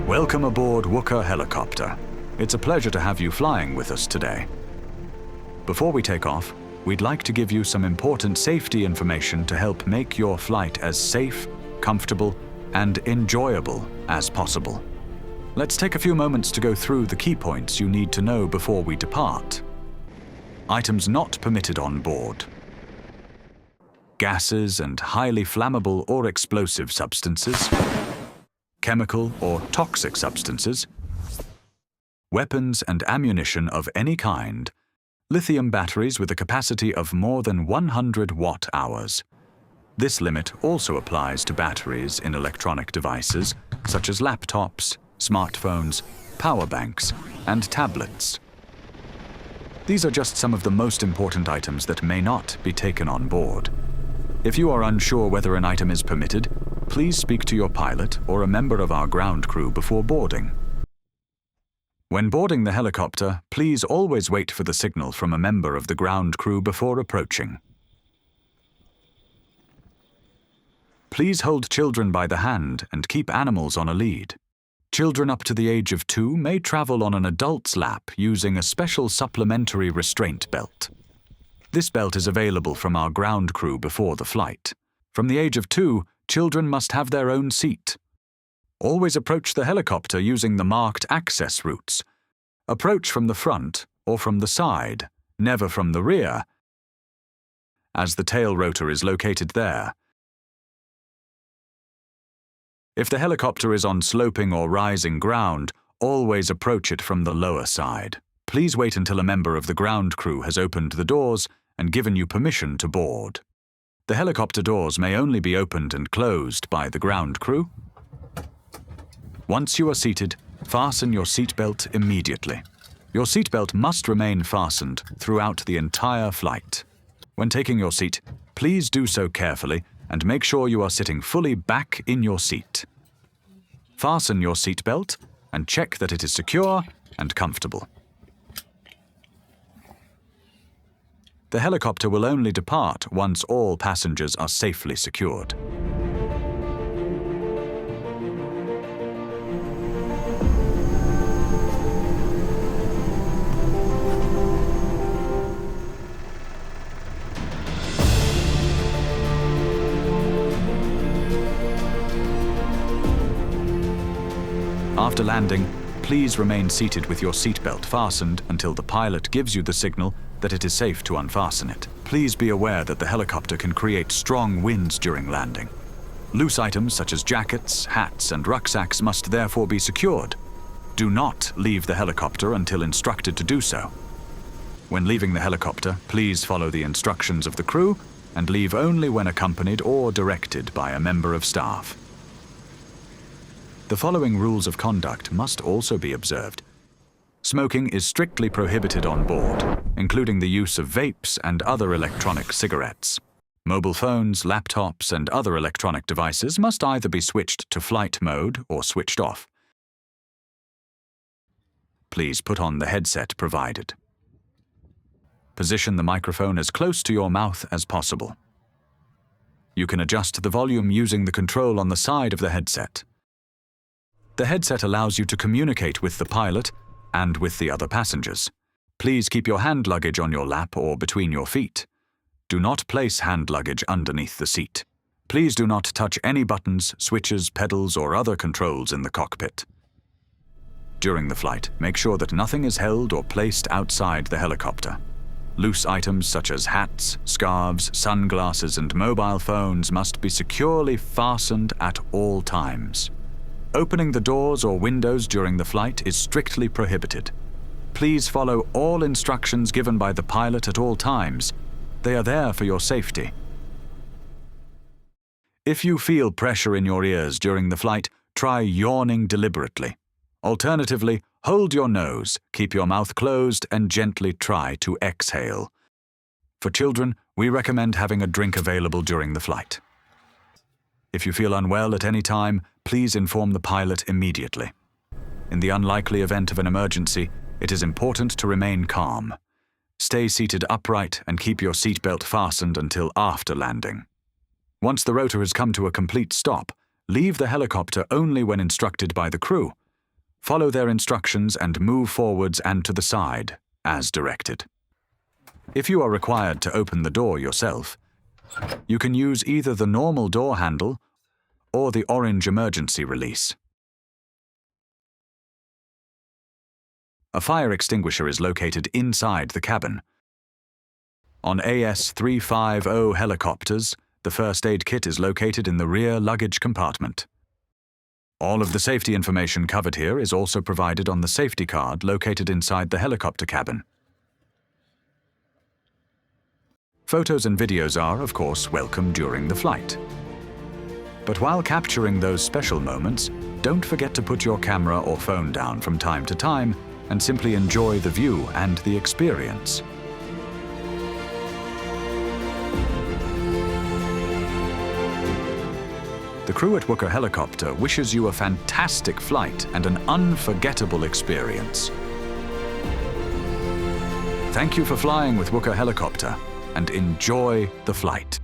Welcome aboard Wucher Helicopter. It's a pleasure to have you flying with us today. Before we take off, we'd like to give you some important safety information to help make your flight as safe, comfortable, and enjoyable as possible. Let's take a few moments to go through the key points you need to know before we depart. Items not permitted on board: gases and highly flammable or explosive substances, chemical or toxic substances, weapons and ammunition of any kind, lithium batteries with a capacity of more than 100 watt-hours. This limit also applies to batteries in electronic devices such as laptops, smartphones, power banks, and tablets. These are just some of the most important items that may not be taken on board. If you are unsure whether an item is permitted, please speak to your pilot or a member of our ground crew before boarding. When boarding the helicopter, please always wait for the signal from a member of the ground crew before approaching. Please hold children by the hand and keep animals on a lead. Children up to the age of 2 may travel on an adult's lap using a special supplementary restraint belt. This belt is available from our ground crew before the flight. From the age of 2, children must have their own seat. Always approach the helicopter using the marked access routes. Approach from the front or from the side, never from the rear, as the tail rotor is located there. If the helicopter is on sloping or rising ground, always approach it from the lower side. Please wait until a member of the ground crew has opened the doors and given you permission to board. The helicopter doors may only be opened and closed by the ground crew. Once you are seated, fasten your seatbelt immediately. Your seatbelt must remain fastened throughout the entire flight. When taking your seat, please do so carefully and make sure you are sitting fully back in your seat. Fasten your seatbelt and check that it is secure and comfortable. The helicopter will only depart once all passengers are safely secured. After landing, please remain seated with your seatbelt fastened until the pilot gives you the signal that it is safe to unfasten it. Please be aware that the helicopter can create strong winds during landing. Loose items such as jackets, hats, and rucksacks must therefore be secured. Do not leave the helicopter until instructed to do so. When leaving the helicopter, please follow the instructions of the crew and leave only when accompanied or directed by a member of staff. The following rules of conduct must also be observed. Smoking is strictly prohibited on board, including the use of vapes and other electronic cigarettes. Mobile phones, laptops, and other electronic devices must either be switched to flight mode or switched off. Please put on the headset provided. Position the microphone as close to your mouth as possible. You can adjust the volume using the control on the side of the headset. The headset allows you to communicate with the pilot and with the other passengers. Please keep your hand luggage on your lap or between your feet. Do not place hand luggage underneath the seat. Please do not touch any buttons, switches, pedals, or other controls in the cockpit. During the flight, make sure that nothing is held or placed outside the helicopter. Loose items such as hats, scarves, sunglasses, and mobile phones must be securely fastened at all times. Opening the doors or windows during the flight is strictly prohibited. Please follow all instructions given by the pilot at all times. They are there for your safety. If you feel pressure in your ears during the flight, try yawning deliberately. Alternatively, hold your nose, keep your mouth closed, and gently try to exhale. For children, we recommend having a drink available during the flight. If you feel unwell at any time, please inform the pilot immediately. In the unlikely event of an emergency, it is important to remain calm. Stay seated upright and keep your seatbelt fastened until after landing. Once the rotor has come to a complete stop, leave the helicopter only when instructed by the crew. Follow their instructions and move forwards and to the side, as directed. If you are required to open the door yourself, you can use either the normal door handle or the orange emergency release. A fire extinguisher is located inside the cabin. On AS-350 helicopters, the first aid kit is located in the rear luggage compartment. All of the safety information covered here is also provided on the safety card located inside the helicopter cabin. Photos and videos are, of course, welcome during the flight. But while capturing those special moments, don't forget to put your camera or phone down from time to time and simply enjoy the view and the experience. The crew at Wucher Helicopter wishes you a fantastic flight and an unforgettable experience. Thank you for flying with Wucher Helicopter, and enjoy the flight.